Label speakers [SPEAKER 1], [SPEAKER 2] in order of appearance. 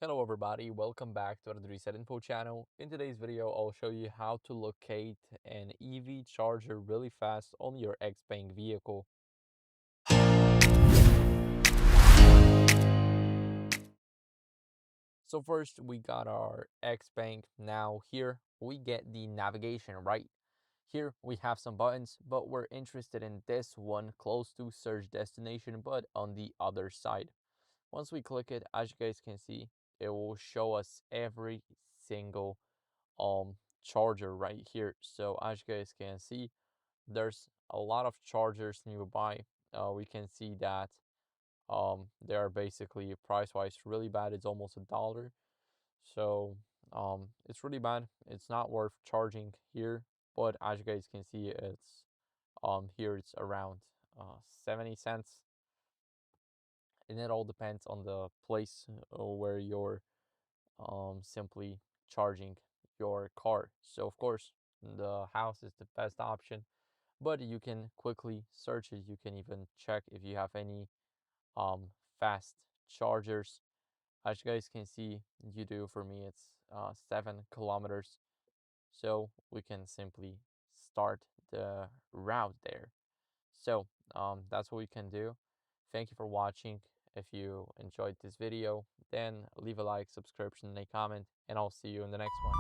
[SPEAKER 1] Hello everybody, welcome back to another Reset Info channel. In today's video, I'll show you how to locate an EV charger really fast on your XPeng vehicle. So first, we got our XPeng. Now here, we get the navigation, right? Here we have some buttons, but we're interested in this one close to search destination, but on the other side. Once we click it, as you guys can see, it will show us every single charger right here. So as you guys can see, there's a lot of chargers nearby. We can see that they are basically price wise really bad. It's almost $1. So it's really bad. It's not worth charging here. But as you guys can see, it's here it's around 70 cents, and it all depends on the place where you're simply charging your car. So of course, the house is the best option, but you can quickly search it. You can even check if you have any um, fast chargers. As you guys can see, you do. For me, it's 7 kilometers. So we can simply start the route there. So that's what we can do. Thank you for watching. If you enjoyed this video, then leave a like, subscription, and a comment, and I'll see you in the next one.